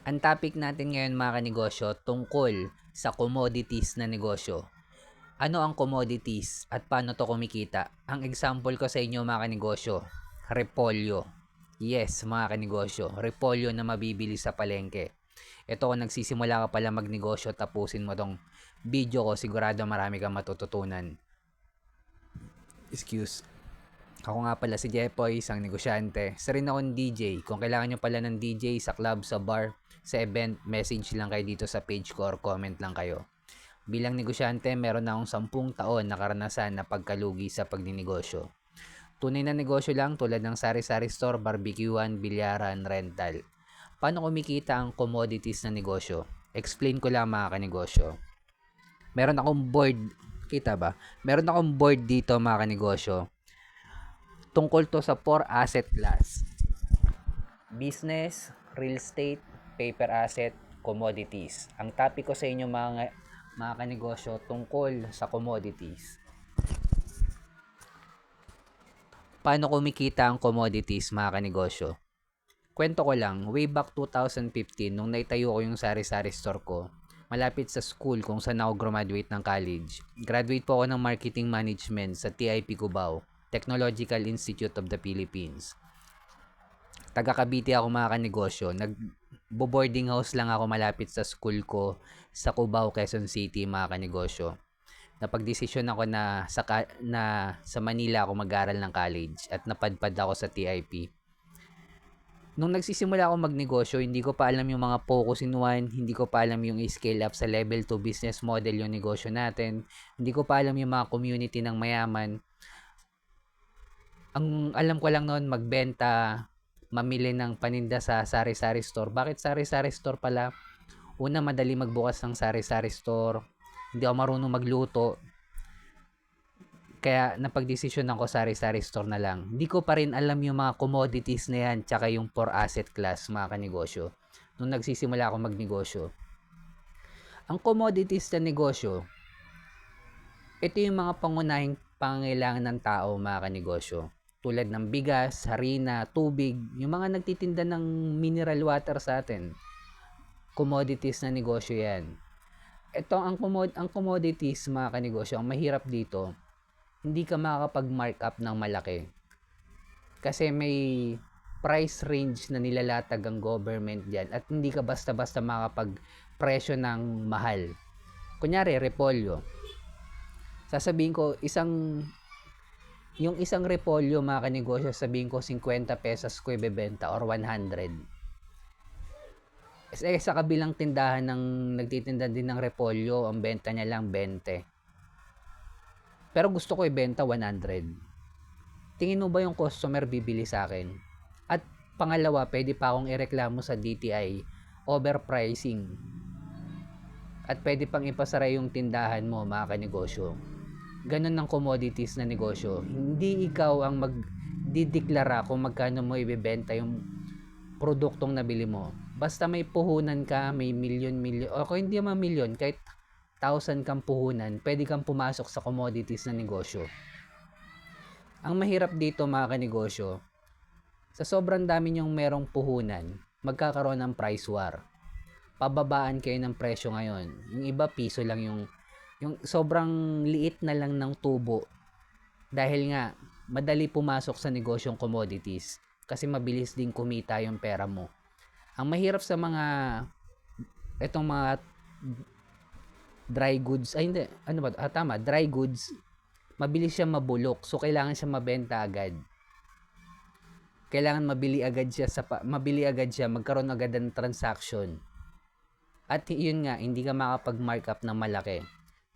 Ang topic natin ngayon mga kanegosyo tungkol sa commodities na negosyo. Ano ang commodities at paano to kumikita? Ang example ko sa inyo mga kanegosyo, repolyo. Yes mga kanegosyo, repolyo na mabibili sa palengke. Ito kung nagsisimula ka pala magnegosyo, tapusin mo tong video ko, sigurado marami kang matututunan. Excuse. Ako nga pala si Jepoy, isang negosyante. Isa rin akong DJ. Kung kailangan nyo pala ng DJ sa club, sa bar, sa event, message lang kayo dito sa page ko or comment lang kayo. Bilang negosyante, meron na akong 10 taon na karanasan na pagkalugi sa pagninegosyo. Tunay na negosyo lang tulad ng sari-sari store, barbecuean, bilyaran, rental. Paano kumikita ang commodities na negosyo? Explain ko lang mga kanegosyo. Meron akong board, kita ba? Meron akong board dito mga kanegosyo. Tungkol to sa 4 asset class. Business, real estate, paper asset, commodities. Ang topic ko sa inyo mga kanegosyo tungkol sa commodities. Paano kumikita ang commodities mga kanegosyo? Kwento ko lang, way back 2015 nung naitayo ko yung sari-sari store ko, malapit sa school kung saan ako graduate ng college. Graduate po ako ng marketing management sa TIP Cubao, Technological Institute of the Philippines. Taga Cavite ako mga kanegosyo. Nag-boarding house lang ako malapit sa school ko sa Cubao, Quezon City mga kanegosyo. Napagdesisyon ako na sa Manila ako mag-aral ng college at napadpad ako sa TIP. Nung nagsisimula ako magnegosyo, hindi ko pa alam yung mga focus in one, hindi ko pa alam yung scale up sa level 2 business model yung negosyo natin, hindi ko pa alam yung mga community ng mayaman. Ang alam ko lang noon magbenta, mamili ng paninda sa sari-sari store. Bakit sari-sari store pala? Una, madali magbukas ng sari-sari store. Hindi ako marunong magluto. Kaya napagdesisyon ako sari-sari store na lang. Hindi ko pa rin alam yung mga commodities na yan tsaka yung 4 asset class mga kanegosyo. Nung nagsisimula ako magnegosyo. Ang commodities na negosyo, ito yung mga pangunahing pangangailangan ng tao mga kanegosyo. Tulad ng bigas, harina, tubig, yung mga nagtitinda ng mineral water sa atin. Commodities na negosyo yan. Ito ang commodities mga kanegosyo, ang mahirap dito, hindi ka makakapag-markup ng malaki. Kasi may price range na nilalatag ang government dyan at hindi ka basta-basta makakapag-presyo ng mahal. Kunyari, repolyo. Sasabihin ko, yung isang repolyo mga kanegosyo, sabihin ko 50 pesos ko ibebenta or 100. Sa kabilang tindahan ng nagtitinda din ng repolyo, ang benta niya lang 20. Pero gusto ko ibenta 100. Tingin mo ba yung customer bibili sa akin? At pangalawa, pwede pa akong ireklamo sa DTI, overpricing. At pwede pang ipasara yung tindahan mo mga kanegosyo. Ganun ng commodities na negosyo. Hindi ikaw ang magdideklara kung magkano mo ibebenta yung produktong nabili mo. Basta may puhunan ka, may milyon, o kung hindi man milyon, kahit 1,000 kang puhunan, pwede kang pumasok sa commodities na negosyo. Ang mahirap dito mga kanegosyo, sa sobrang dami nyong merong puhunan, magkakaroon ng price war. Pababaan kayo ng presyo ngayon. Yung iba piso lang yung sobrang liit na lang ng tubo dahil nga madali pumasok sa negosyong commodities kasi mabilis din kumita yung pera mo. Ang mahirap sa itong mga dry goods, dry goods, mabilis siya mabulok, so kailangan siya mabenta agad. Kailangan mabili agad siya, magkaroon agad ng transaction. At yun nga, hindi ka makapag-markup ng malaki.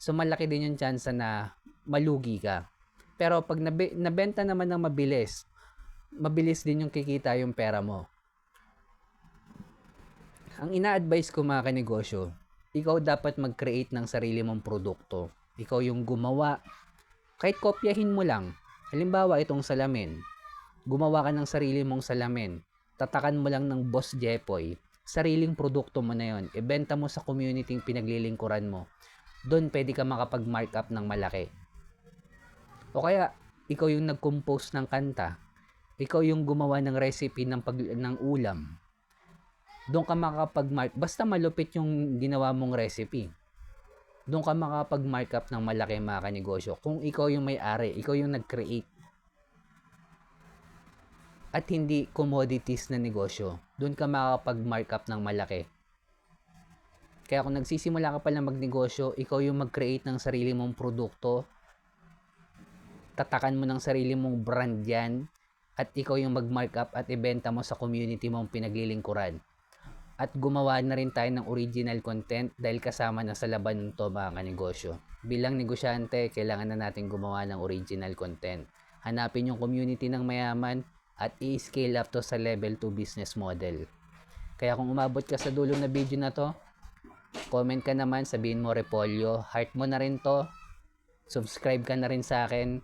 So malaki din yung chance na malugi ka. Pero pag nabenta naman ng mabilis din yung kikita yung pera mo. Ang ina-advise ko mga kanegosyo, ikaw dapat mag-create ng sarili mong produkto. Ikaw yung gumawa. Kahit kopyahin mo lang. Halimbawa, itong salamin. Gumawa ka ng sarili mong salamin. Tatakan mo lang ng Boss Jepoy. Sariling produkto mo na yon. Ibenta mo sa community yung pinaglilingkuran mo. Doon pwede ka makapag-markup ng malaki. O kaya, ikaw yung nag-compose ng kanta. Ikaw yung gumawa ng recipe ng ulam. Doon ka makakapag-mark, basta malupit yung ginawa mong recipe. Doon ka makakapag-markup ng malaki mga kanegosyo. Kung ikaw yung may-ari, ikaw yung nag-create. At hindi commodities na negosyo. Doon ka makakapag-markup ng malaki. Kaya kung nagsisimula ka pa lang magnegosyo, ikaw yung mag-create ng sarili mong produkto. Tatakan mo ng sarili mong brand yan. At ikaw yung mag-markup at ibenta mo sa community mong pinaglilingkuran. At gumawa na rin tayo ng original content dahil kasama na sa laban ng to mga kanegosyo. Bilang negosyante, kailangan na natin gumawa ng original content. Hanapin yung community ng mayaman at i-scale up to sa level 2 business model. Kaya kung umabot ka sa dulo na video na to, comment ka naman, sabihin mo Repolyo, heart mo na rin to, subscribe ka na rin sa akin.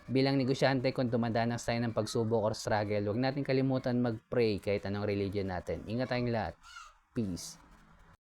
Bilang negosyante, kung dumadanas tayo ng pagsubok or struggle, huwag natin kalimutan mag-pray kahit anong religion natin. Ingat tayong lahat. Peace.